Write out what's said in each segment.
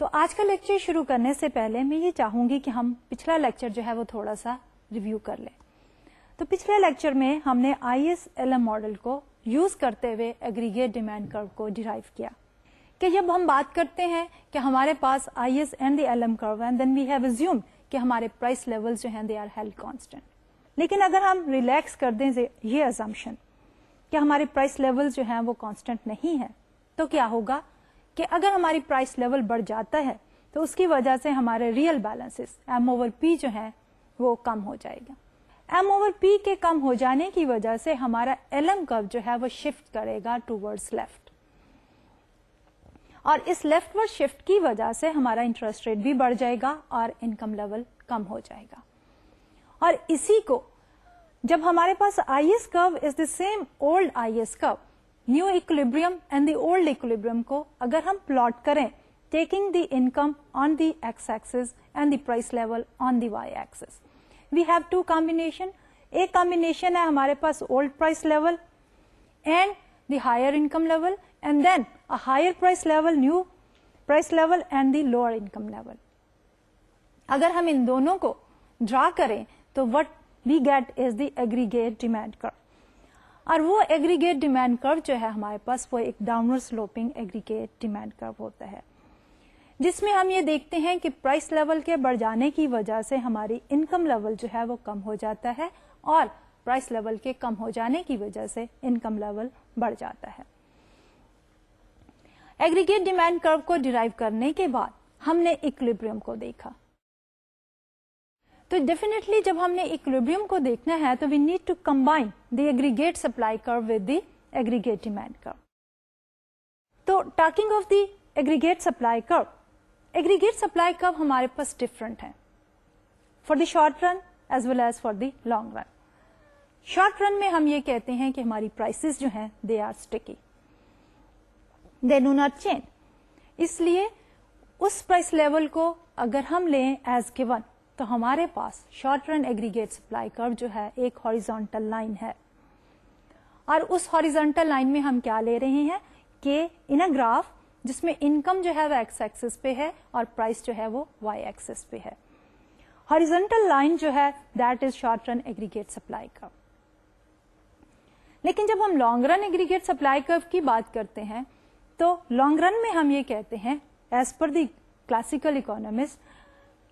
تو آج کا لیکچر شروع کرنے سے پہلے میں یہ چاہوں گی کہ ہم پچھلا لیکچر جو ہے وہ تھوڑا سا ریویو کر لیں. تو پچھلے لیکچر میں ہم نے ISLM ماڈل کو یوز کرتے ہوئے ایگریگیٹ ڈیمانڈ کرو کو ڈیرائیو کیا کہ جب ہم بات کرتے ہیں کہ ہمارے پاس IS and the LM curve and then we have assumed کہ ہمارے پرائس لیول جو ہیں دے آر ہیلڈ کانسٹنٹ. لیکن اگر ہم ریلیکس کر دیں یہ assumption کہ ہمارے پرائس لیول جو ہیں وہ کانسٹنٹ نہیں ہے تو کیا ہوگا کہ اگر ہماری پرائس لیول بڑھ جاتا ہے تو اس کی وجہ سے ہمارے ریئل بیلنسز M/P جو ہیں وہ کم ہو جائے گا. M/P کے کم ہو جانے کی وجہ سے ہمارا LM کرو جو ہے وہ شفٹ کرے گا ٹوورڈز لیفٹ, اور اس لیفٹ ورڈ شفٹ کی وجہ سے ہمارا انٹرسٹ ریٹ بھی بڑھ جائے گا اور انکم لیول کم ہو جائے گا. اور اسی کو جب ہمارے پاس IS curve is the same old IS curve, new equilibrium and the old equilibrium کو اگر ہم پلاٹ کریں taking the income on the x axis and the price level on the y axis, we have two combination. ایک combination ہے ہمارے پاس old price level and the higher income level, and then a higher price level, new price level and the lower income level. اگر ہم ان دونوں کو ڈرا کریں تو what we get is the aggregate demand curve, اور وہ aggregate demand curve جو ہے ہمارے پاس وہ ایک downward sloping aggregate demand curve ہوتا ہے, جس میں ہم یہ دیکھتے ہیں کہ پرائس لیول کے بڑھ جانے کی وجہ سے ہماری انکم لیول جو ہے وہ کم ہو جاتا ہے اور پرائس لیول کے کم ہو جانے کی وجہ سے انکم لیول بڑھ جاتا ہے. ایگریگیٹ ڈیمانڈ کرو کو ڈیرائیو کرنے کے بعد ہم نے ایکولیبریم کو دیکھا. تو ڈیفینیٹلی جب ہم نے ایکولیبریم کو دیکھنا ہے تو we need to combine the aggregate supply curve with the aggregate demand curve. تو talking of the aggregate supply curve, aggregate supply curve ہمارے پاس ڈفرنٹ ہیں for the short run as well as for the long run. Short run میں ہم یہ کہتے ہیں کہ ہماری پرائسز جو ہیں they are sticky, they do not change. اس لیے اس پرائس لیول کو اگر ہم لیں ایز گیون تو ہمارے پاس شارٹ رن ایگریگیٹ سپلائی کرو جو ہے ایک ہاریزونٹل لائن ہے, اور اس ہاریزونٹل لائن میں ہم کیا لے رہے ہیں کہ ان اے گراف جس میں انکم جو ہے وہ ایکس ایکسس پہ ہے اور پرائس جو ہے وہ وائی ایکسس پہ ہے. ہاریزونٹل لائن جو ہے that is short run aggregate supply کرو. لیکن جب ہم لانگ رن ایگریگیٹ سپلائی کرو کی بات کرتے ہیں تو لانگ رن میں ہم یہ کہتے ہیں as per the classical economist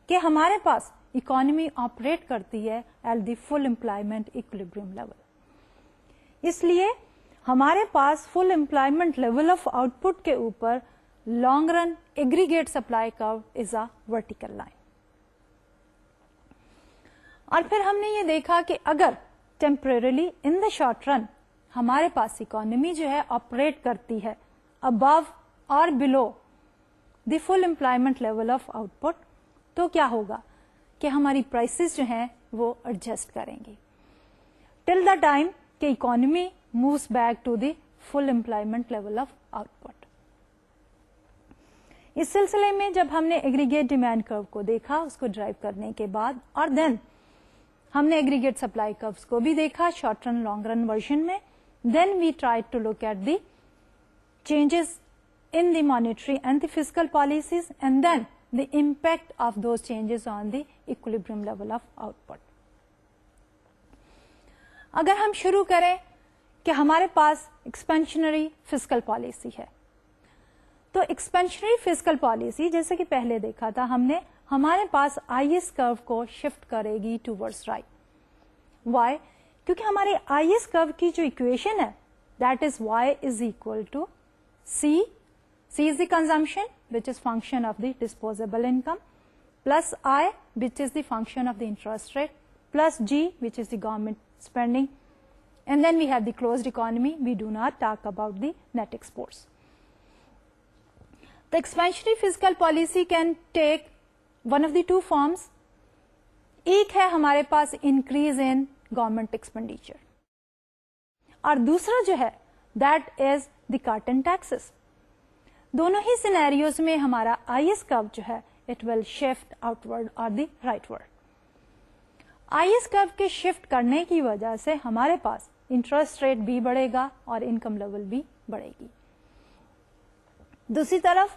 کہ ہمارے پاس اکانومی آپریٹ کرتی ہے at the full employment equilibrium level. اس لیے ہمارے پاس full employment level of output کے اوپر long run aggregate supply curve is a vertical line. اور پھر ہم نے یہ دیکھا کہ اگر temporarily in the short run ہمارے پاس اکانومی جو ہے آپریٹ کرتی ہے ابو اور below the full employment level of output تو کیا ہوگا کہ ہماری پرائسز جو ہیں وہ ایڈجسٹ کریں گی ٹل دا ٹائم کہ economy moves back to the full employment level of output. اس سلسلے میں جب ہم نے ایگریگیٹ ڈیمانڈ کرو کو دیکھا اس کو ڈرائیو کرنے کے بعد, اور دین ہم نے ایگریگیٹ سپلائی کروز کو بھی دیکھا short run long run version میں, then we try to look at the changes in the monetary and the fiscal policies and then the impact of those changes on the equilibrium level of output. اگر ہم شروع کریں کہ ہمارے پاس expansionary fiscal policy ہے تو ایکسپینشنری fiscal policy جیسے کہ پہلے دیکھا تھا ہم نے, ہمارے پاس IS کرو کو شفٹ کرے گی ٹوورڈز رائٹ. وائی؟ کیونکہ ہمارے IS کرو کی جو اکویشن ہے that is y is equal to C. C is the consumption, which is function of the disposable income, plus I, which is the function of the interest rate, plus G, which is the government spending, and then we have the closed economy. We do not talk about the net exports. The expansionary fiscal policy can take one of the two forms. ایک ہے ہمارے پاس increase in government expenditure, اور دوسرا جو ہے that is the cut in taxes. دونوں ہی scenarios میں ہمارا IS کرو جو ہے it will shift out word اور دی رائٹ ورڈ. IS کرو کے شفٹ کرنے کی وجہ سے ہمارے پاس انٹرسٹ ریٹ بھی بڑھے گا اور انکم لیول بھی بڑھے گی. دوسری طرف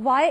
y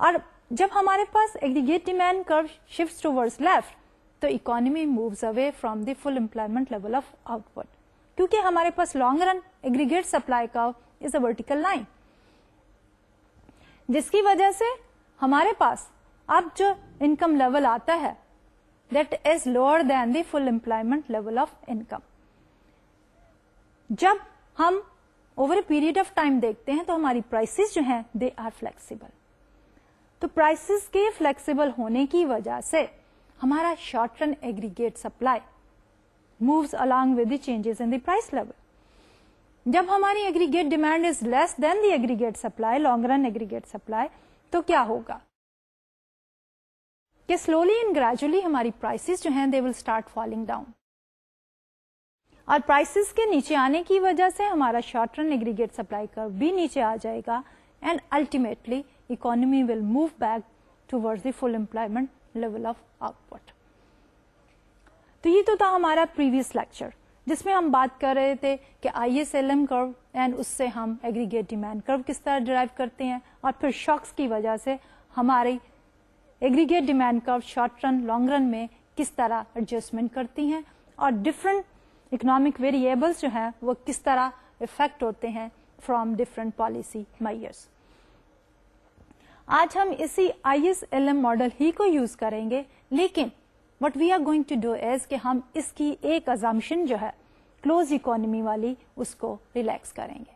اور جب ہمارے پاس aggregate demand curve shifts towards left تو economy moves away from the full employment level of output, کیونکہ ہمارے پاس long run aggregate supply curve is a vertical line, جس کی وجہ سے ہمارے پاس اب جو انکم لیول آتا ہے that is lower than the full employment level of income. جب ہم over a period of time دیکھتے ہیں تو ہماری پرائسز جو ہیں دے آر فلیکسیبل. تو پرائسز کے فلیکسیبل ہونے کی وجہ سے ہمارا short run aggregate supply moves along with the changes in the price level. جب ہماری aggregate demand is less than the aggregate supply, long run aggregate supply, تو کیا ہوگا کہ سلولی اینڈ گریجولی ہماری پرائسز جو ہیں they will start falling down, اور پرائسز کے نیچے آنے کی وجہ سے ہمارا شارٹ رن ایگریگیٹ سپلائی کرو بھی نیچے آ جائے گا, and ultimately economy will move back towards the full employment level of output. تو یہ تو تھا ہمارا پریویس لیکچر جس میں ہم بات کر رہے تھے کہ ISLM کرو اینڈ اس سے ہم ایگریگیٹ ڈیمانڈ کرو کس طرح ڈرائیو کرتے ہیں, اور پھر شاکس کی وجہ سے ہماری ایگریگیٹ ڈیمانڈ کرو شارٹ رن لانگ رن میں کس طرح ایڈجسٹمنٹ کرتی ہیں, اور ڈفرنٹ اکنامک ویریبلس جو ہیں وہ کس طرح افیکٹ ہوتے ہیں فرام ڈفرنٹ پالیسی میئرس. آج ہم اسی ISLM ماڈل ہی کو یوز کریں گے, لیکن what we are going to do is کہ ہم اس کی ایک ازامپشن جو ہے کلوز اکانومی والی اس کو ریلیکس کریں گے,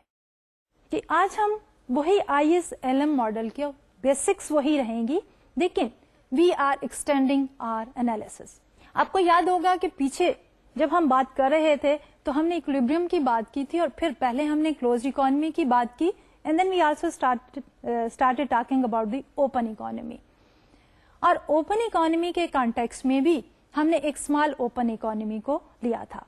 کہ آج ہم وہی ISLM ماڈل کے بیسکس وہی رہیں گی, لیکن we are extending our analysis. آپ کو یاد ہوگا کہ پیچھے جب ہم بات کر رہے تھے تو ہم نے اکولیبریم کی بات کی تھی, اور پھر پہلے ہم نے کلوز اکانومی کی بات کی, and then we also started talking about the open economy. اور اوپن اکانومی کے کانٹیکس میں بھی ہم نے ایک اسمال اوپن اکانومی کو لیا تھا.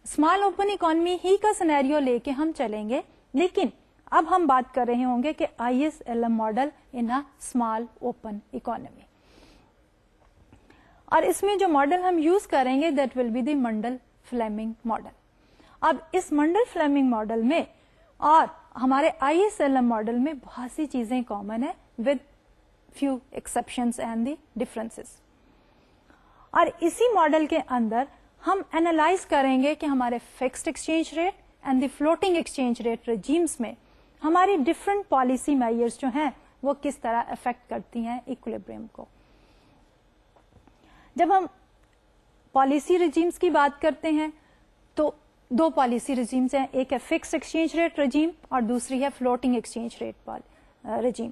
اسمال اوپن اکانومی ہی کا سینیریو لے کے ہم چلیں گے, لیکن اب ہم بات کر رہے ہوں گے کہ ISLM model in a small open economy, اور اس میں جو ماڈل ہم یوز کریں گے that will be the Mundell Fleming model. اب اس منڈل فلیمنگ ماڈل میں اور ہمارے ISLM ماڈل میں بہت سی چیزیں کامن ہیں with few exceptions and the differences. اور اسی ماڈل کے اندر ہم انالائز کریں گے کہ ہمارے fixed exchange rate and the floating exchange rate regimes میں ہماری ڈفرنٹ پالیسی میئرز جو ہیں وہ کس طرح افیکٹ کرتی ہیں ایکولیبریم کو. جب ہم پالیسی ریجیمز کی بات کرتے ہیں تو دو پالیسی ریجیمز ہیں, ایک ہے فکسڈ ایکسچینج ریٹ ریجیم اور دوسری ہے فلوٹنگ ایکسچینج ریٹ ریجیم.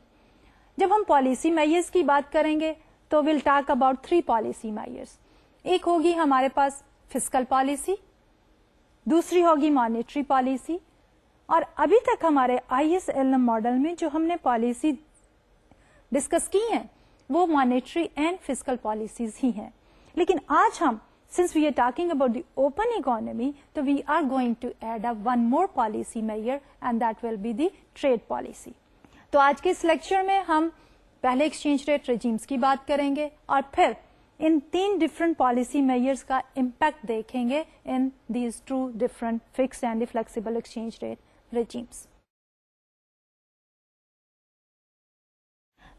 جب ہم پالیسی میئرز کی بات کریں گے تو we'll talk about 3 policy measures. ایک ہوگی ہمارے پاس فسکل پالیسی, دوسری ہوگی مانیٹری پالیسی, اور ابھی تک ہمارے ISLM ماڈل میں جو ہم نے پالیسی ڈسکس کی ہیں وہ مانیٹری اینڈ فسکل پالیسیز ہی ہیں. لیکن آج ہم since we are talking about the open economy تو we are going to add up one more policy measure and that will be the trade policy. تو آج کے اس لیکچر میں ہم پہلے ایکسچینج ریٹ ریجیمز کی بات کریں گے اور پھر ان 3 ڈفرنٹ پالیسی میئرز کا امپیکٹ دیکھیں گے in these 2 different fixed and flexible exchange rate regimes.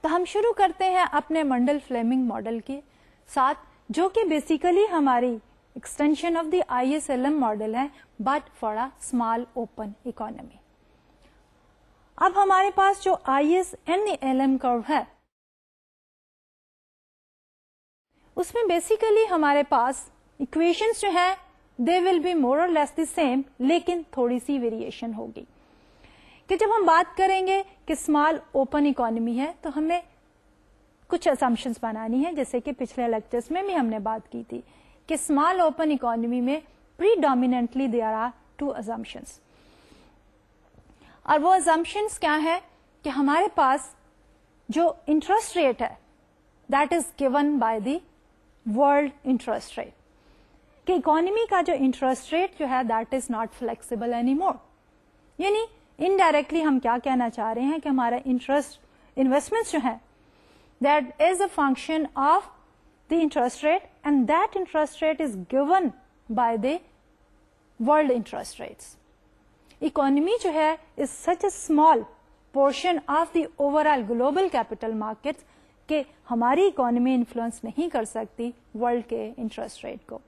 تو ہم شروع کرتے ہیں اپنے منڈل فلیمنگ ماڈل کے ساتھ, جو کہ بیسیکلی ہماری extension of the ISLM model ہے but for a small open economy. اب ہمارے پاس جو ISLM کرو ہے اس میں بیسیکلی ہمارے پاس اکویشنز جو ہیں دے ول بی مور اور لیس دی سیم, لیکن تھوڑی سی ویریشن ہوگی. کہ جب ہم بات کریں گے کہ اسمال اوپن اکانومی ہے تو ہمیں کچھ اسامپشنز بنانی ہے, جیسے کہ پچھلے لیکچرز میں بھی ہم نے بات کی تھی کہ اسمال اوپن اکانومی میں predominantly there are 2 assumptions. اور وہ assumptions کیا ہے کہ ہمارے پاس جو انٹرسٹ ریٹ ہے that is given by the world interest rate, کہ اکانومی کا جو انٹرسٹ ریٹ جو ہے that is not flexible anymore. یعنی انڈائریکٹلی ہم کیا کہنا چاہ رہے ہیں کہ ہمارا انٹرسٹ انویسٹمنٹ جو ہے that is a function of the interest rate and that interest rate is given by the world interest rates. Economy جو ہے is such a small portion of the overall global capital markets کہ ہماری economy influence نہیں کر سکتی world کے interest rate کو.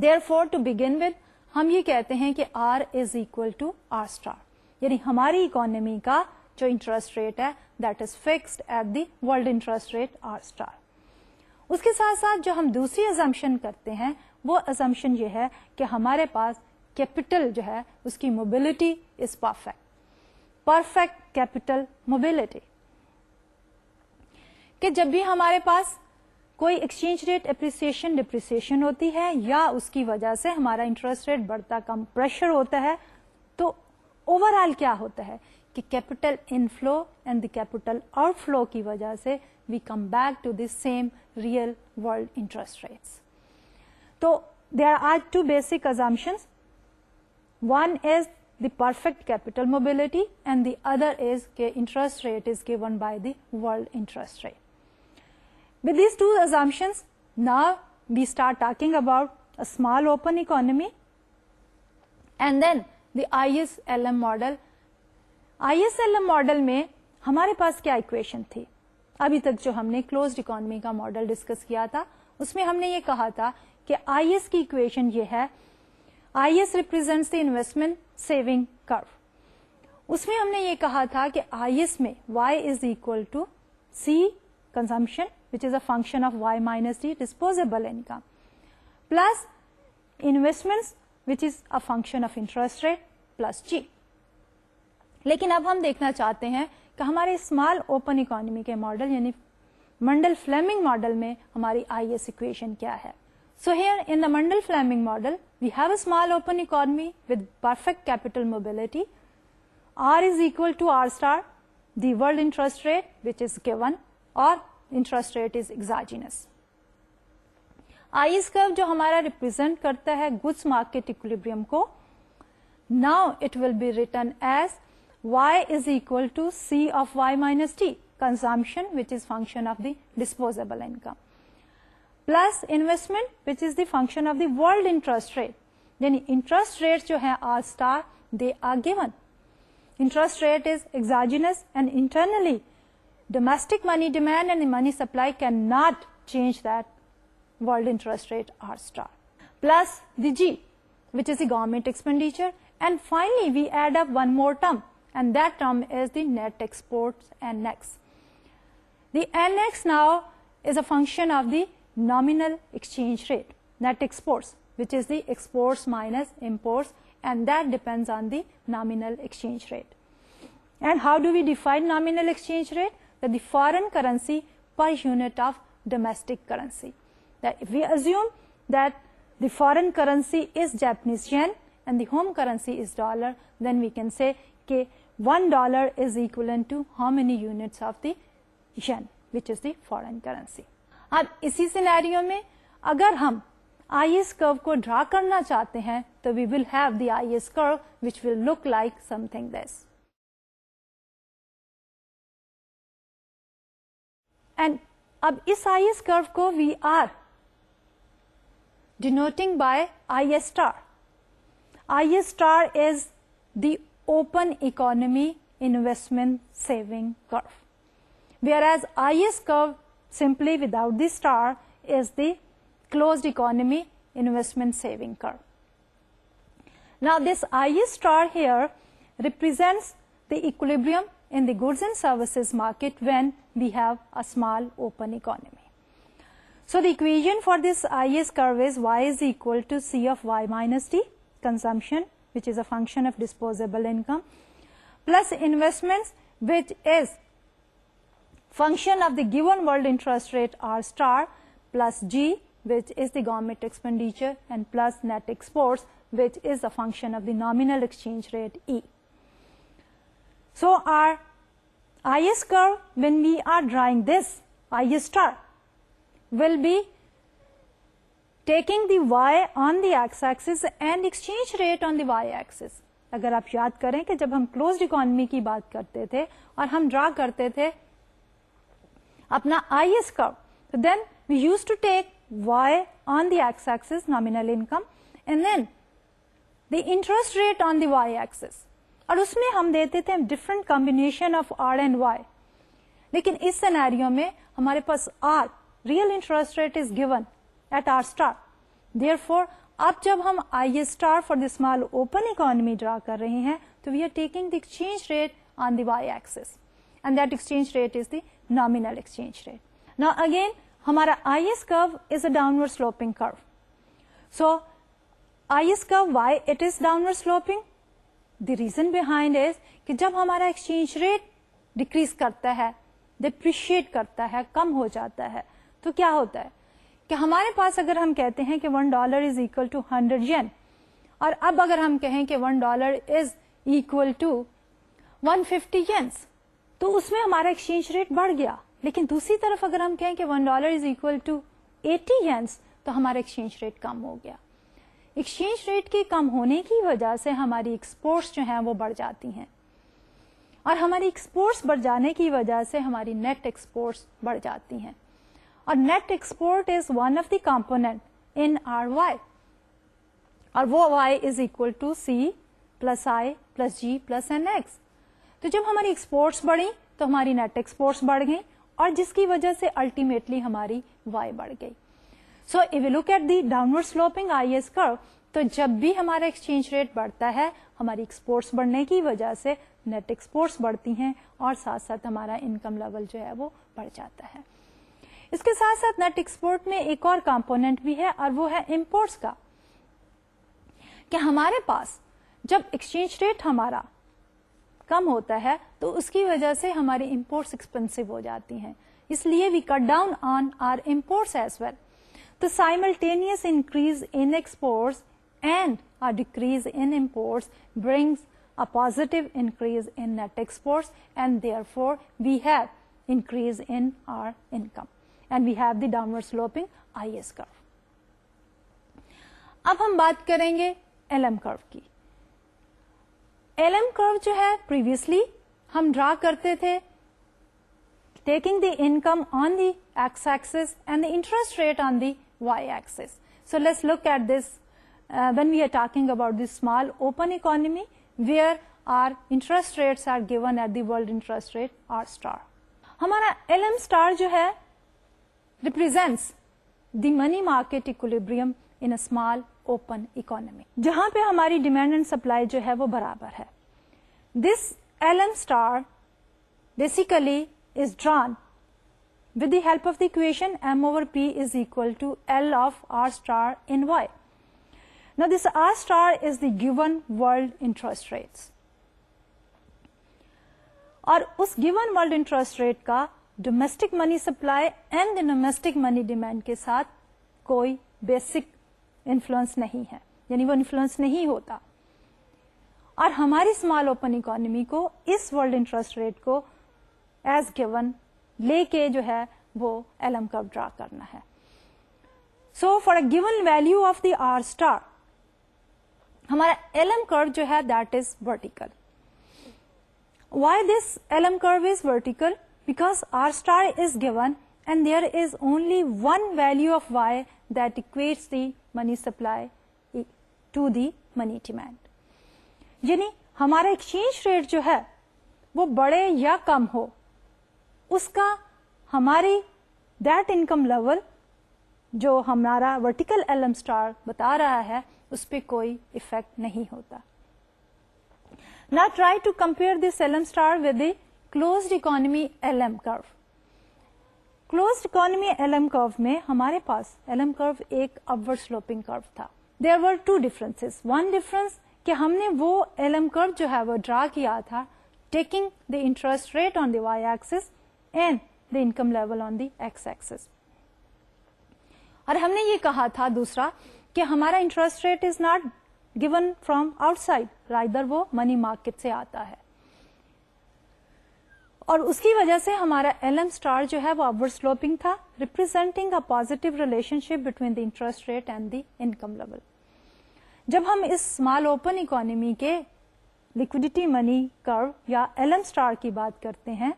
Therefore, to begin with, ہم یہ کہتے ہیں کہ R is equal to R star, یعنی ہماری اکانومی کا جو انٹرسٹ ریٹ ہے that is fixed at the world interest rate R star. اس کے ساتھ ساتھ جو ہم دوسری assumption کرتے ہیں وہ assumption یہ ہے کہ ہمارے پاس کیپٹل جو ہے اس کی mobility is perfect capital mobility, کہ جب بھی ہمارے پاس کوئی ایکسچینج ریٹ اپریسیشن ڈپریسیشن ہوتی ہے یا اس کی وجہ سے ہمارا انٹرسٹ ریٹ بڑھتا کم پریشر ہوتا ہے، تو اوور آل کیا ہوتا ہے کہ capital inflow and the capital outflow کی وجہ سے we come back to the same real world interest rates. تو there are two basic assumptions. One is the perfect capital mobility and the other is the interest rate is given by the world interest rate. With these two assumptions, now we start talking about a small open economy and then the ISLM model. ISLM model میں ہمارے پاس کیا equation تھی؟ ابھی تک جو ہم نے closed economy کا model ڈسکس کیا تھا اس میں ہم نے یہ کہا تھا کہ IS کی equation یہ ہے IS represents the investment saving curve. اس میں ہم نے یہ کہا تھا کہ IS میں Y is equal to C consumption which is a function of Y minus D disposable income plus investments which is a function of interest rate plus G. لیکن اب ہم دیکھنا چاہتے ہیں کہ ہمارے اسمال اوپن اکانومی کے ماڈل یعنی منڈل فلیمنگ ماڈل میں ہماری IS equation کیا ہے. So here in the Mundell-Fleming model, we have a small open economy with perfect capital mobility. R is equal to R star, the world interest rate which is given, or interest rate is exogenous. IS curve جو ہمارا represent کرتا ہے goods market equilibrium کو, now it will be written as Y is equal to C of Y minus T, consumption which is function of the disposable income. Plus investment which is the function of the world interest rate. یعنی interest rates جو ہیں R star they are given. Interest rate is exogenous and internally domestic money demand and the money supply cannot change that world interest rate R star. Plus the G which is the government expenditure, and finally we add up one more term and that term is the net exports and NEX. The NX now is a function of the nominal exchange rate, net exports, which is the exports minus imports, and that depends on the nominal exchange rate. And how do we define nominal exchange rate? That the foreign currency per unit of domestic currency. That if we assume that the foreign currency is Japanese yen and the home currency is dollar, then we can say that $1 is equivalent to how many units of the yen, which is the foreign currency. اب اسی scenario میں اگر ہم IS curve کو ڈرا کرنا چاہتے ہیں تو we will have the IS curve which will look like something this. And اب اس IS curve کو we are denoting by IS star. IS star is the open economy investment saving curve, whereas IS curve simply without the star is the closed economy investment saving curve. Now this IS star here represents the equilibrium in the goods and services market when we have a small open economy. So the equation for this IS curve is Y is equal to C of Y minus T, consumption which is a function of disposable income, plus investments which is function of the given world interest rate R star, plus G which is the government expenditure, and plus net exports which is a function of the nominal exchange rate E. So our IS curve when we are drawing this IS star will be taking the Y on the x-axis and exchange rate on the y-axis. اگر آپ یاد کریں کہ جب ہم closed economy کی بات کرتے تھے اور ہم ڈرا کرتے تھے اپنا IS curve, so then we used to take Y on the x-axis nominal income and then the interest rate on the y-axis. اور اس میں ہم دیتے تھے different combination of R and Y. لیکن اس سینیریو میں ہمارے پاس R real interest rate is given at R star. Therefore اب جب ہم I S star for the small open economy draw کر رہے ہیں تو we are taking the exchange rate on the Y axis and that exchange rate is the nominal exchange rate. نا again ہمارا I S curve is a downward sloping curve. So I S curve why it is downward sloping? The reason behind is کہ جب ہمارا exchange rate decrease کرتا ہے, depreciate کرتا ہے, کم ہو جاتا ہے, تو کیا ہوتا ہے کہ ہمارے پاس اگر ہم کہتے ہیں کہ $1 از اکول ٹو 100 ین, اور اب اگر ہم کہیں کہ $1 از اکول ٹو 150 ینس, تو اس میں ہمارا ایکسچینج ریٹ بڑھ گیا. لیکن دوسری طرف اگر ہم کہیں کہ $1 از اکول ٹو 80 ینس, تو ہمارا ایکسچینج ریٹ کم ہو گیا. ایکسچینج ریٹ کے کم ہونے کی وجہ سے ہماری ایکسپورٹس جو ہیں وہ بڑھ جاتی ہیں, اور ہماری ایکسپورٹس بڑھ جانے کی وجہ سے ہماری نیٹ ایکسپورٹس بڑھ جاتی ہیں. اور net export is one of the component in our Y, اور وہ Y is equal to C plus I plus G plus N X. تو جب ہماری ایکسپورٹس بڑھی تو ہماری نیٹ ایکسپورٹس بڑھ گئی, اور جس کی وجہ سے الٹیمیٹلی ہماری وائی بڑھ گئی. So if you look at the downward sloping I S curve, تو جب بھی ہمارا ایکسچینج ریٹ بڑھتا ہے ہماری ایکسپورٹس بڑھنے کی وجہ سے نیٹ ایکسپورٹس بڑھتی ہیں, اور ساتھ ساتھ ہمارا انکم لیول جو ہے وہ بڑھ جاتا ہے. اس کے ساتھ ساتھ نیٹ ایکسپورٹ میں ایک اور کمپوننٹ بھی ہے, اور وہ ہے امپورٹس کا, کہ ہمارے پاس جب ایکسچینج ریٹ ہمارا کم ہوتا ہے تو اس کی وجہ سے ہماری امپورٹس ایکسپینسو ہو جاتی ہیں, اس لیے we cut down on our imports as well. تو simultaneous increase in exports and a decrease in imports brings a positive increase in net exports, and therefore we have increase in our income, and we have the downward sloping IS curve. اب ہم بات کریں گے LM curve کی. LM curve جو ہے previously ہم ڈرا کرتے تھے taking the income on the x axis and the interest rate on the y axis. So let's look at this when we are talking about the small open economy where our interest rates are given at the world interest rate R star. ہمارا LM star جو ہے represents the money market equilibrium in a small open economy, جہاں پہ ہماری demand and supply جو ہے وہ برابر ہے. This LM star basically is drawn with the help of the equation M over P is equal to L of R star in Y. Now this R star is the given world interest rates, اور اس given world interest rate کا domestic money supply and the domestic money demand کے ساتھ کوئی basic influence نہیں ہے, یعنی وہ influence نہیں ہوتا. اور ہماری small open economy کو اس world interest rate کو as given لے کے جو ہے وہ LM curve ڈرا کرنا ہے. So for a given value of the R star, ہمارا LM curve جو ہے that is vertical. Why this LM curve is vertical? Because R star is given and there is only one value of Y that equates the money supply to the money demand. یعنی ہمارا exchange rate جو ہے وہ بڑھے یا کم ہو, اس کا ہماری that income level جو ہمارا ورٹیکل LM star بتا رہا ہے اس پہ کوئی افیکٹ نہیں ہوتا. Now try to compare this LM star with the closed economy LM curve. Closed economy LM curve میں ہمارے پاس LM curve ایک upward sloping curve تھا. There were two differences. One difference کہ ہم نے وہ LM curve جو ہے وہ ڈرا کیا تھا taking the interest rate on the y axis and the income level on the x axis. اور ہم نے یہ کہا تھا دوسرا کہ ہمارا interest rate is not given from outside, rather وہ منی مارکیٹ سے آتا ہے, اور اس کی وجہ سے ہمارا LM star جو ہے وہ اپورڈ سلوپنگ تھا, representing a positive relation ship between the interest rate and the income level. جب ہم اس اسمال اوپن اکانومی کے لکوڈیٹی منی کرو یا LM star کی بات کرتے ہیں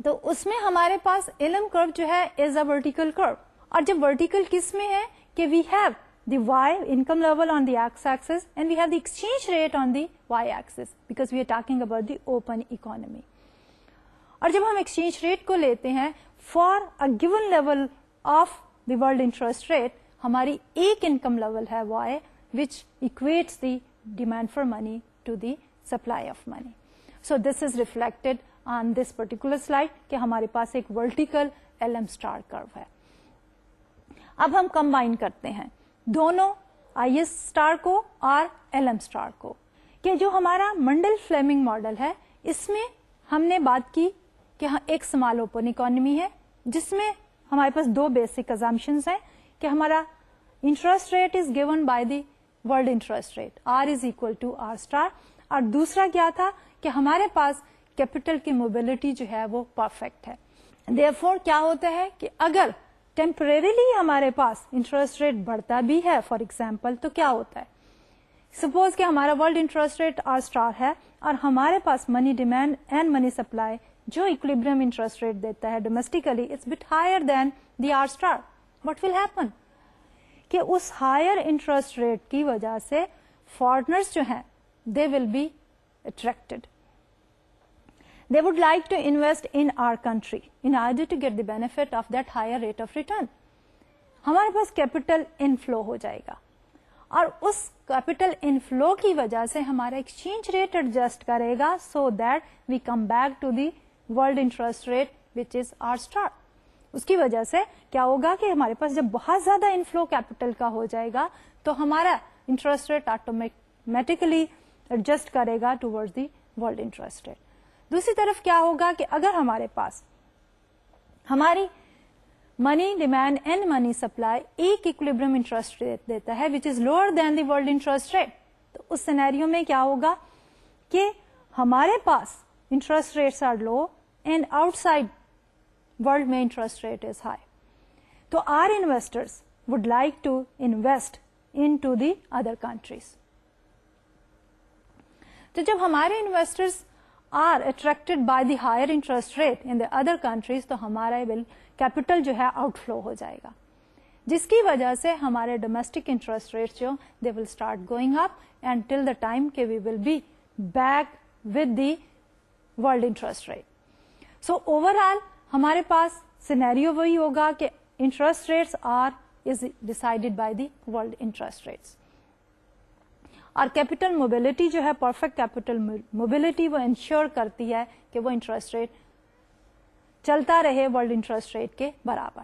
تو اس میں ہمارے پاس LM curve جو ہے از اے ورٹیکل curve, اور جب ورٹیکل کس میں ہے کہ we have the y income level on the x-axis and we have the exchange rate on the y-axis because we are talking about the open economy. اور جب ہم ایکسچینج ریٹ کو لیتے ہیں for a given level of the world interest rate, ہماری ایک income level ہے Y which equates the demand for money to the supply of money. So this is reflected on this particular slide کہ ہمارے پاس ایک vertical L M star کرو ہے. اب ہم کمبائن کرتے ہیں دونوں آئی ایس اسٹار کو اور ایل ایم اسٹار کو کہ جو ہمارا منڈل فلیمنگ ماڈل ہے اس میں ہم نے بات کی کہ ایک اسمال اوپن اکانومی ہے جس میں ہمارے پاس دو بیسک ازامپشنز ہیں کہ ہمارا interest rate is given by the world interest rate R is equal to R star, اور دوسرا کیا تھا کہ ہمارے پاس کیپٹل کی موبلٹی جو ہے وہ پرفیکٹ ہے. دیئرفور کیا ہوتا ہے کہ اگر ٹیمپریریلی ہمارے پاس انٹرسٹ ریٹ بڑھتا بھی ہے فار ایگزامپل تو کیا ہوتا ہے، سپوز کہ ہمارا world interest rate R star ہے اور ہمارے پاس money demand and money supply جو اکولیبریم انٹرسٹ ریٹ دیتا ہے domestically it's bit higher than the R star. What will happen کہ اس ہائر انٹرسٹ ریٹ کی وجہ سے فارنرز جو ہیں they will be attracted. They would like to invest in our country in order to get the benefit of that higher rate of return. ہمارے پاس capital inflow ہو جائے گا اور اس کیپٹل انفلو کی وجہ سے ہمارا ایکسچینج ریٹ ایڈجسٹ کرے گا so that we come back to the world interest rate which is R star. اس کی وجہ سے کیا ہوگا کہ ہمارے پاس جب بہت زیادہ انفلو کیپٹل کا ہو جائے گا تو ہمارا انٹرسٹ ریٹ آٹومیٹکلی ایڈجسٹ کرے گا toward the world interest rate. دوسری طرف کیا ہوگا کہ اگر ہمارے پاس ہماری money demand and money supply ایک اکولیبریم انٹرسٹ ریٹ دیتا ہے which is lower than the world interest rate, تو اس سینیریو میں کیا ہوگا کہ ہمارے پاس interest rates are low and outside world میں انٹرسٹ ریٹ از ہائی. تو our investors would like to invest into the other countries. تو جب ہمارے investors are attracted by the higher interest rate in the other countries تو ہمارا capital جو ہے out flow ہو جائے گا جس کی وجہ سے ہمارے ڈومیسٹک انٹرسٹ ریٹ جو they will start going up and till the time کہ we will be back with the world interest rate. So overall ہمارے پاس سینیریو وہی ہوگا کہ interest rates is decided by the world interest rates. اور capital mobility جو ہے perfect capital mobility وہ ensure کرتی ہے کہ وہ انٹرسٹ ریٹ چلتا رہے ورلڈ انٹرسٹ ریٹ کے برابر.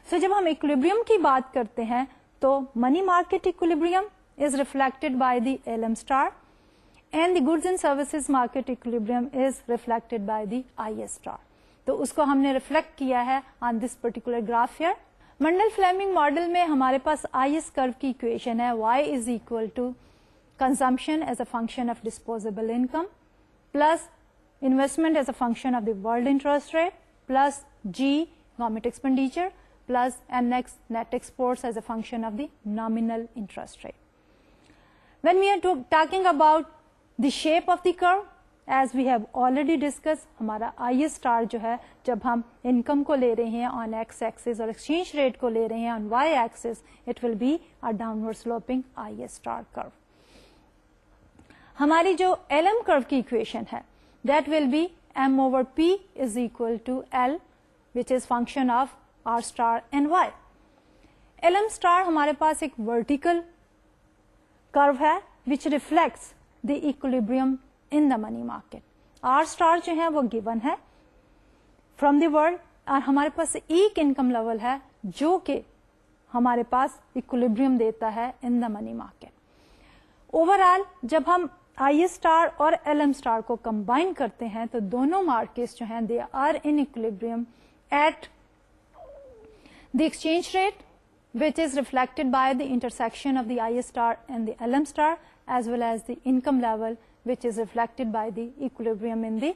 سو جب ہم اکولیبریم کی بات کرتے ہیں تو money market equilibrium is reflected by the L M star and the goods and services market equilibrium is reflected by the I S star. تو اس کو ہم نے ریفلیکٹ کیا ہے on this particular graph here. Mundell Fleming model میں ہمارے پاس آئی ایس کرو کی اکویشن ہے Y is equal to consumption as a function of disposable income plus investment as a function of the world interest rate plus G government expenditure plus NX net exports as a function of the nominal interest rate. When we are talking about the shape of the curve, as we have already discussed, ہمارا IS star جو ہے جب ہم income کو لے رہے ہیں on X axis اور exchange rate کو لے رہے ہیں on Y axis, it will be a downward sloping IS star curve. ہماری جو ایل ایم کرو کی اکویشن ہے that will be M over P is equal to L which is function of R star and Y. L M star ہمارے پاس ایک vertical curve ہے which reflects the equilibrium in the money market. R star جو ہے وہ given ہے from the world اور ہمارے پاس ایک انکم لیول ہے جو کہ ہمارے پاس اکولیبریم دیتا ہے in the money market. Over all جب ہم آئی ایس اسٹار اور ایل ایم اسٹار کو کمبائن کرتے ہیں تو دونوں مارکیٹس جو ہیں they are in equilibrium at the exchange rate which is reflected by the intersection of the IS star and the LM star as well as the income level which is reflected by the equilibrium in the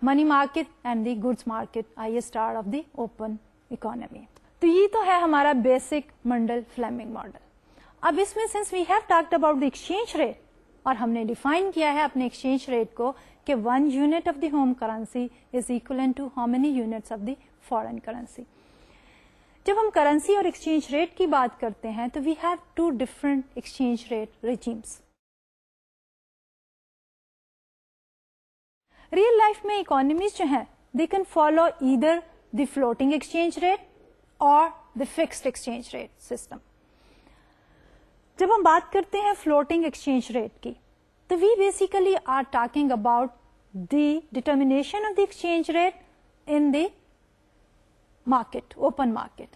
money market and the goods market IS star of the open economy. تو یہ تو ہے ہمارا basic منڈل Fleming model. اب اس میں since we have talked about the exchange rate اور ہم نے ڈیفائن کیا ہے اپنے ایکسچینج ریٹ کو کہ 1 unit of the home currency is equivalent to how many units of the foreign currency. جب ہم کرنسی اور ایکسچینج ریٹ کی بات کرتے ہیں تو we have two different exchange rate regimes. Real life میں اکانومیز جو ہیں they can follow either the floating exchange rate اور the fixed exchange rate system. جب ہم بات کرتے ہیں فلوٹنگ ایکسچینج ریٹ کی تو we basically are talking about the determination of the exchange rate in the market, open market.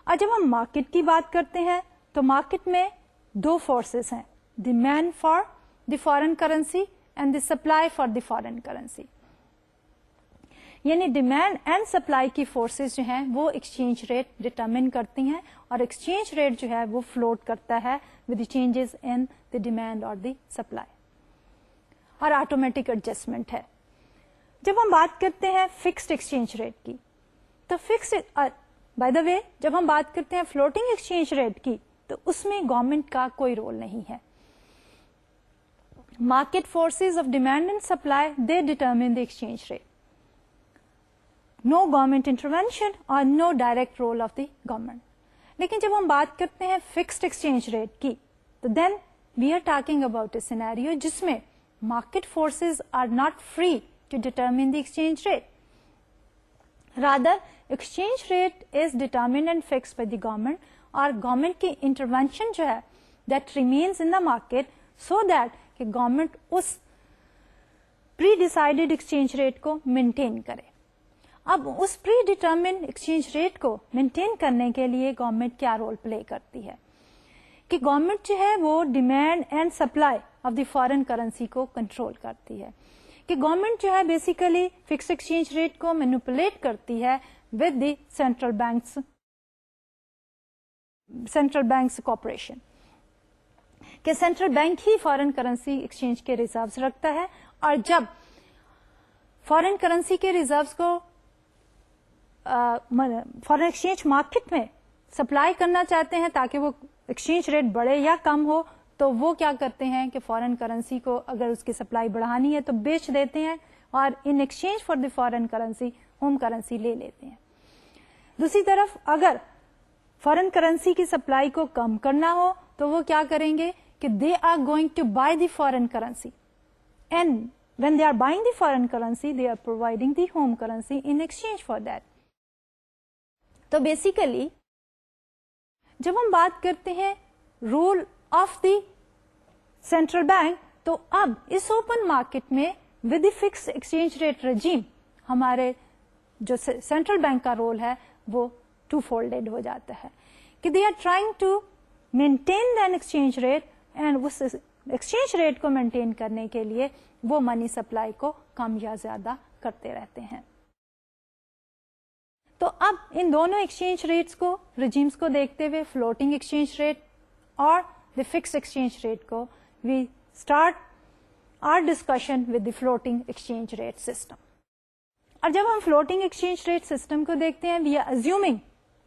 اور جب ہم مارکیٹ کی بات کرتے ہیں تو مارکیٹ میں دو فورسز ہیں, demand for the foreign currency and the supply for the foreign currency. یعنی ڈیمانڈ اینڈ سپلائی کی فورسز جو ہیں وہ ایکسچینج ریٹ ڈٹرمن کرتی ہیں, اور ایکسچینج ریٹ جو ہے وہ فلوٹ کرتا ہے with the changes in the demand اور دی سپلائی, اور آٹومیٹک ایڈجسٹمنٹ ہے. جب ہم بات کرتے ہیں فکسڈ ایکسچینج ریٹ کی تو فکسڈ, بائی دا وے جب ہم بات کرتے ہیں فلوٹنگ ایکسچینج ریٹ کی تو اس میں گورنمنٹ کا کوئی رول نہیں ہے. Market forces of demand and supply they determine the exchange rate. No government intervention اور no direct role of the government. لیکن جب ہم بات کرتے ہیں فکسڈ ایکسچینج ریٹ کی تو then we are talking about a scenario جس میں market forces are not free to determine the exchange rate. Rather exchange rate is determined and fixed by the government, اور گورنمنٹ کی intervention جو ہے that remains in the market so that کہ government اس predecided exchange rate کو maintain کرے. اب اس پری ڈیٹرمنڈ ایکسچینج ریٹ کو مینٹین کرنے کے لیے گورنمنٹ کیا رول پلے کرتی ہے کہ گورنمنٹ جو ہے وہ demand and supply of the foreign currency کو کنٹرول کرتی ہے, کہ گورنمنٹ جو ہے بیسیکلی فکس ایکسچینج ریٹ کو مینیپولیٹ کرتی ہے with the central banks cooperation, کہ سینٹرل بینک ہی فارن کرنسی ایکسچینج کے ریزروز رکھتا ہے, اور جب فارن کرنسی کے ریزروز کو فارن ایکسچینج مارکیٹ میں سپلائی کرنا چاہتے ہیں تاکہ وہ ایکسچینج ریٹ بڑھے یا کم ہو, تو وہ کیا کرتے ہیں کہ فارن کرنسی کو اگر اس کی سپلائی بڑھانی ہے تو بیچ دیتے ہیں, اور ان exchange for the foreign currency home currency لے لیتے ہیں. دوسری طرف اگر فارن کرنسی کی سپلائی کو کم کرنا ہو تو وہ کیا کریں گے کہ they are going to buy the foreign currency, and when they are buying the foreign currency they are providing the home currency in exchange for that. تو بیسیکلی جب ہم بات کرتے ہیں role of the central bank تو اب اس open market میں with the fix exchange rate regime ہمارے جو سینٹرل بینک کا رول ہے وہ ٹو فولڈیڈ ہو جاتا ہے, کہ they are trying to maintain then exchange rate, and اس ایکسچینج ریٹ کو مینٹین کرنے کے لیے وہ منی سپلائی کو کم یا زیادہ کرتے رہتے ہیں. تو اب ان دونوں ایکسچینج ریٹس کو ریجیمز کو دیکھتے ہوئے فلوٹنگ ایکسچینج ریٹ اور دی فکس ایکسچینج ریٹ کو we start our discussion with the floating exchange rate system. اور جب ہم فلوٹنگ ایکسچینج ریٹ سسٹم کو دیکھتے ہیں وی آر اسیومنگ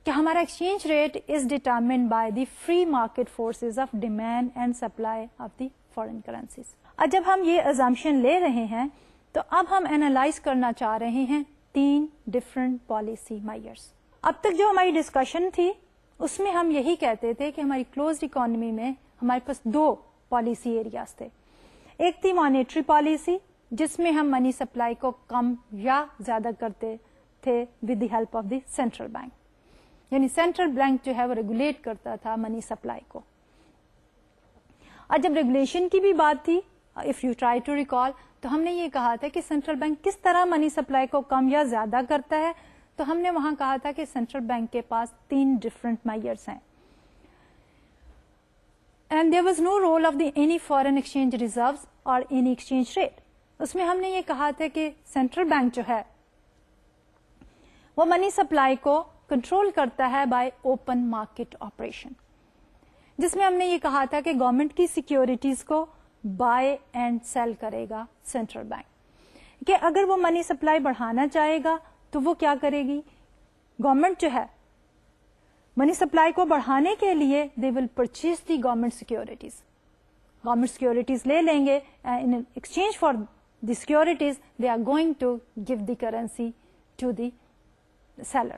کہ ہمارا exchange rate is determined by the free market forces of demand and supply of the foreign currencies. اور جب ہم یہ ازامپشن لے رہے ہیں تو اب ہم اینالائز کرنا چاہ رہے ہیں 3 ڈفرنٹ پالیسی میئرس. اب تک جو ہماری ڈسکشن تھی اس میں ہم یہی کہتے تھے کہ ہماری کلوزڈ اکانومی میں ہمارے پاس 2 پالیسی ایریاز تھے. ایک تھی مانیٹری پالیسی جس میں ہم منی سپلائی کو کم یا زیادہ کرتے تھے with the help of the central bank, یعنی سینٹرل بینک جو ہے وہ ریگولیٹ کرتا تھا منی سپلائی کو. اور جب ریگولیشن کی بھی بات تھی if you try to recall تو ہم نے یہ کہا تھا کہ سینٹرل بینک کس طرح منی سپلائی کو کم یا زیادہ کرتا ہے, تو ہم نے وہاں کہا تھا کہ سینٹرل بینک کے پاس 3 ڈفرنٹ میئرس ہیں, and there was no role of the any foreign exchange reserves اور اینی ایکسچینج ریٹ. اس میں ہم نے یہ کہا تھا کہ سینٹرل بینک جو ہے وہ منی سپلائی کو کنٹرول کرتا ہے بائی اوپن مارکیٹ آپریشن, جس میں ہم نے یہ کہا تھا کہ گورنمنٹ کی سیکیورٹیز کو بائی اینڈ سیل کرے گا سینٹرل بینک, کہ اگر وہ منی سپلائی بڑھانا چاہے گا تو وہ کیا کرے گی, گورنمنٹ جو ہے منی سپلائی کو بڑھانے کے لیے they will purchase the government securities لے لیں گے, in exchange for the securities they are going to give the currency to the seller.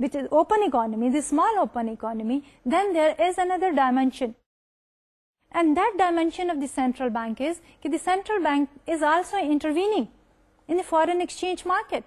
which is open economy, the small open economy, then there is another dimension. And that dimension of the central bank is that the central bank is also intervening in the foreign exchange market.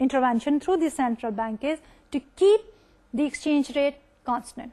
intervention through the central bank is to keep the exchange rate constant.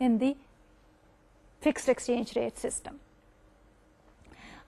in the fixed exchange rate system.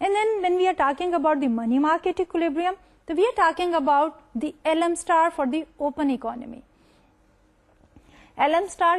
And then when we are talking about the money market equilibrium, so we are talking about the LM star for the open economy. LM star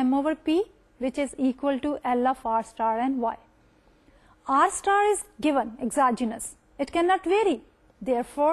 M over P which is equal to L of R star and Y. R star is given exogenous. It cannot vary. Therefore,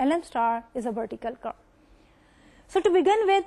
LM star is a vertical curve. So to begin with,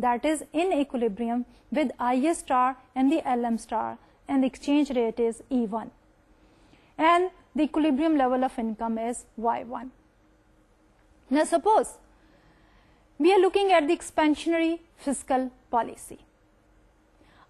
that is in equilibrium with IS star and the LM star and the exchange rate is E1 and the equilibrium level of income is Y1. Now suppose we are looking at the expansionary fiscal policy.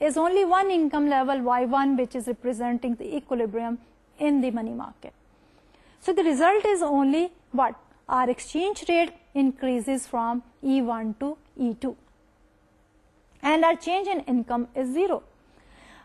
is only one income level Y1 which is representing the equilibrium in the money market. So the result is only what? Our exchange rate increases from E1 to E2 and our change in income is zero.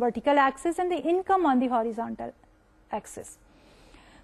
vertical axis and the income on the horizontal axis.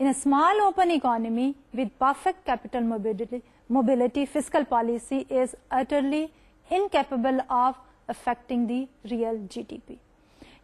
in a small open economy with perfect capital mobility, fiscal policy is utterly incapable of affecting the real GDP.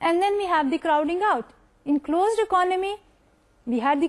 And then we have the crowding out. In closed economy, we had the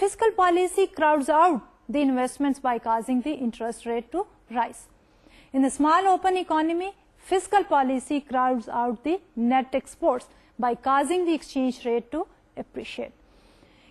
fiscal policy crowds out the investments by causing the interest rate to rise. In the small open economy, fiscal policy crowds out the net exports by causing the exchange rate to appreciate.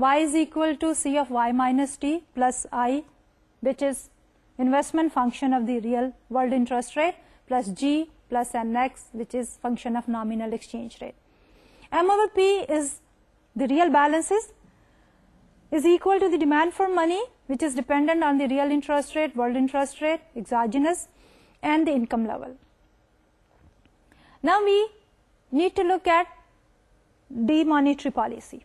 y is equal to C of y minus t plus I, which is investment function of the real world interest rate, plus G plus NX, which is function of nominal exchange rate. M over P is the real balances, is equal to the demand for money, which is dependent on the real interest rate, world interest rate, exogenous, and the income level. Now we need to look at the monetary policy.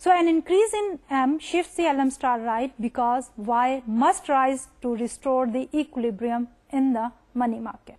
So an increase in M shifts the LM star right because Y must rise to restore the equilibrium in the money market.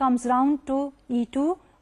comes down to E2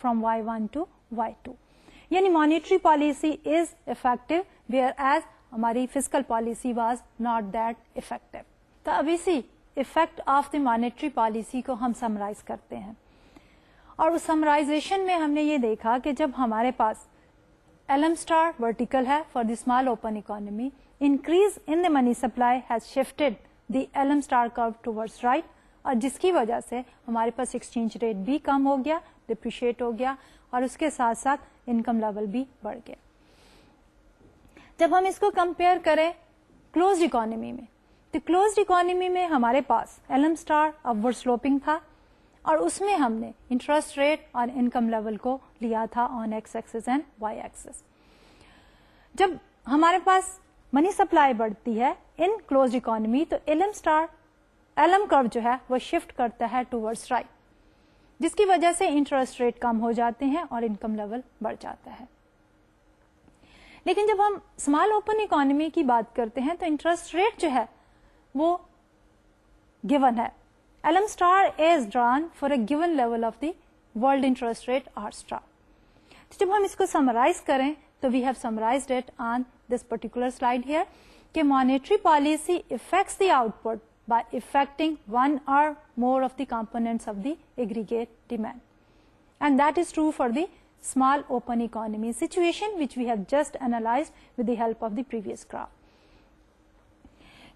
from Y1 to Y2. یعنی monetary policy is effective whereas ہماری fiscal policy was not that effective. تو اب اسی effect of the monetary policy کو ہم summarize کرتے ہیں, اور اس سمرائزیشن میں ہم نے یہ دیکھا کہ جب ہمارے پاس LM star vertical ہے for the small open economy, increase in the money supply has shifted the LM star curve towards right, اور جس کی وجہ سے ہمارے پاس ایکسچینج ریٹ بھی کم ہو گیا, ڈپریشیٹ ہو گیا, اور اس کے ساتھ ساتھ انکم لیول بھی بڑھ گیا. جب ہم اس کو کمپیئر کریں کلوزڈ اکانومی میں, تو کلوزڈ اکانومی میں ہمارے پاس LM star اپورڈ سلوپنگ تھا, اور اس میں ہم نے انٹرسٹ ریٹ اور انکم لیول کو لیا تھا on X axis and Y axis. جب ہمارے پاس منی سپلائی بڑھتی ہے ان کلوزڈ اکانومی, تو LM کرو جو ہے وہ شفٹ کرتا ہے ٹوورڈز رائٹ, جس کی وجہ سے انٹرسٹ ریٹ کم ہو جاتے ہیں اور انکم لیول بڑھ جاتا ہے. لیکن جب ہم اسمال اوپن اکانومی کی بات کرتے ہیں تو انٹرسٹ ریٹ جو ہے وہ گیون ہے. LM star is drawn for a given level of the world interest rate R star. تو جب ہم اس کو سمرائز کریں تو we have summarized it on this particular slide here کہ monetary policy affects the output by affecting one or more of the components of the aggregate demand. And that is true for the small open economy situation which we have just analyzed with the help of the previous graph.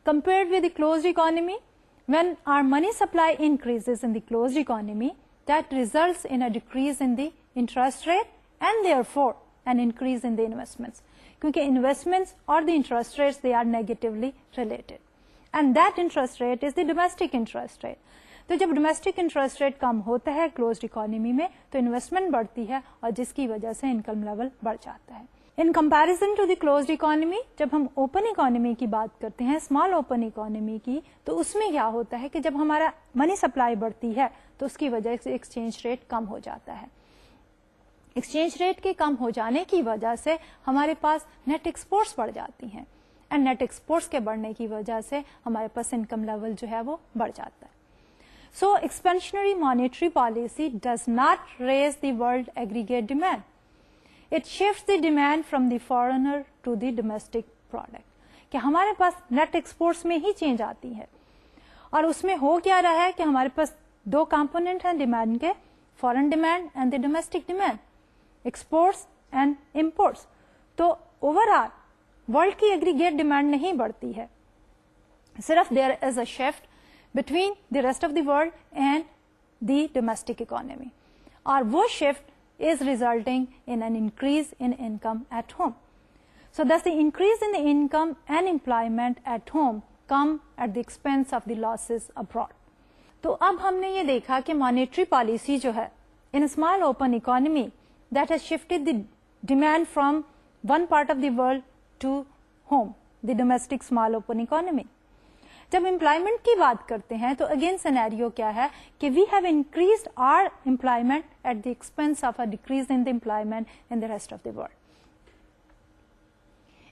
Compared with the closed economy, when our money supply increases in the closed economy, that results in a decrease in the interest rate and therefore an increase in the investments. Because investments or the interest rates, they are negatively related. And that interest rate is the domestic interest rate. تو جب domestic interest rate کم ہوتا ہے closed economy میں تو investment بڑھتی ہے اور جس کی وجہ سے انکم لیول بڑھ جاتا ہے. In comparison to the closed economy, جب ہم اوپن اکانومی کی بات کرتے ہیں, اسمال اوپن اکانومی کی, تو اس میں کیا ہوتا ہے کہ جب ہمارا منی سپلائی بڑھتی ہے تو اس کی وجہ سے ایکسچینج ریٹ کم ہو جاتا ہے. ایکسچینج ریٹ کے کم ہو جانے کی وجہ سے ہمارے پاس نیٹ ایکسپورٹس بڑھ جاتی ہیں, اینڈ نیٹ ایکسپورٹس کے بڑھنے کی وجہ سے ہمارے پاس انکم لیول جو ہے وہ بڑھ جاتا ہے. So expansionary monetary policy does not raise the world aggregate demand. It shifts the demand from the foreigner to the domestic product. کہ ہمارے پاس نیٹ ایکسپورٹس میں ہی چینج آتی ہے, اور اس میں ہو کیا رہا ہے کہ ہمارے پاس دو کمپوننٹ ہیں ڈیمانڈ کے, foreign demand and the domestic demand, exports and imports. تو اوور آل ورلڈ کی ایگریگیٹ ڈیمانڈ نہیں بڑھتی ہے, صرف there is a shift between the rest of the world and the domestic economy, اور وہ shift is resulting in an increase in income at home. So thus the increase in the income and employment at home come at the expense of the losses abroad. تو اب ہم نے یہ دیکھا کہ monetary policy جو ہے in a small open economy that has shifted the demand from one part of the world to home, the domestic small open economy. جب امپلائمنٹ کی بات کرتے ہیں تو اگین سینیریو کیا ہے کہ we have increased our employment at the expense of a decrease in the employment in the rest of the world.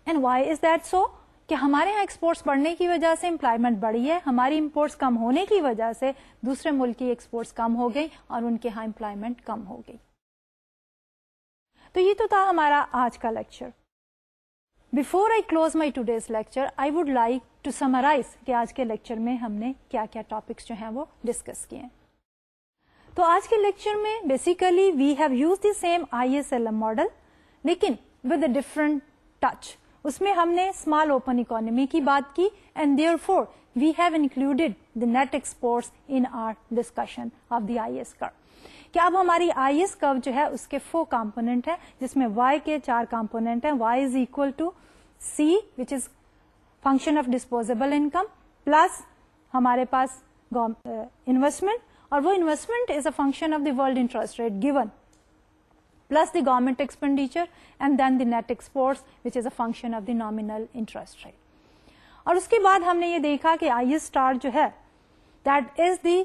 And Y is that so کہ ہمارے یہاں ایکسپورٹس بڑھنے کی وجہ سے امپلائمنٹ بڑھی ہے, ہماری امپورٹس کم ہونے کی وجہ سے دوسرے ملک کی ایکسپورٹس کم ہو گئی اور ان کے یہاں امپلائمنٹ کم ہو گئی. تو یہ تو تھا ہمارا آج کا lecture. Before I close my today's lecture, I would like to summarize کہ آج کے لیکچر میں ہم نے کیا کیا ٹاپکس جو ہیں وہ ڈسکس کیے ہیں. تو آج کے لیکچر میں basically we have used the same ISLM model لیکن ود اے ڈفرنٹ ٹچ. اس میں ہم نے اسمال اوپن اکانومی کی بات کی and therefore we have included the net exports in our discussion of the IS curve. کہ اب ہماری IS curve جو ہے اس کے 4 کمپوننٹ ہیں جس میں Y کے 4 کمپوننٹ ہیں. Y is equal to C which is function of disposable income plus ہمارے پاس investment, اور وہ investment is a function of the world interest rate given plus the government expenditure and then the net exports which is a function of the nominal interest rate. اور اس کے بعد ہم نے یہ دیکھا کہ IS star جو ہے that is the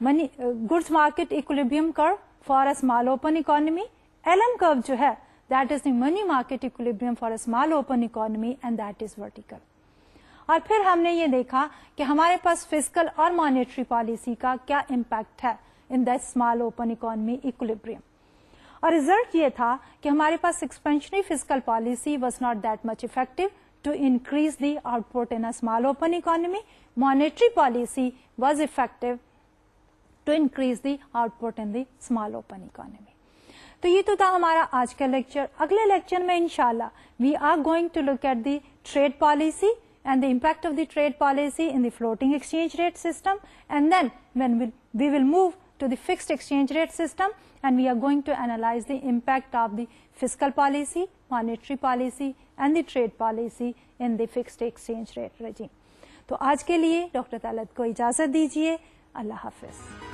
money goods market equilibrium curve for a small open economy. LM curve جو ہے that is the money market equilibrium for a small open economy and that is vertical. اور پھر ہم نے یہ دیکھا کہ ہمارے پاس فزیکل اور مانیٹری پالیسی کا کیا امپیکٹ ہے in the small open economy equilibrium. اور ریزلٹ یہ تھا کہ ہمارے پاس expansionary fiscal policy was not that much effective to increase the output in small open economy. Monetary policy was effective to increase the output in the small open economy. تو یہ تو تھا ہمارا آج کا lecture. اگلے lecture میں انشاءاللہ we are going to look at the trade policy and the impact of the trade policy in the floating exchange rate system, and then when we will move to the fixed exchange rate system, and we are going to analyze the impact of the fiscal policy, monetary policy and the trade policy in the fixed exchange rate regime. تو آج کے لیے doctor Talat کو اجازت دیجیے. اللہ حافظ.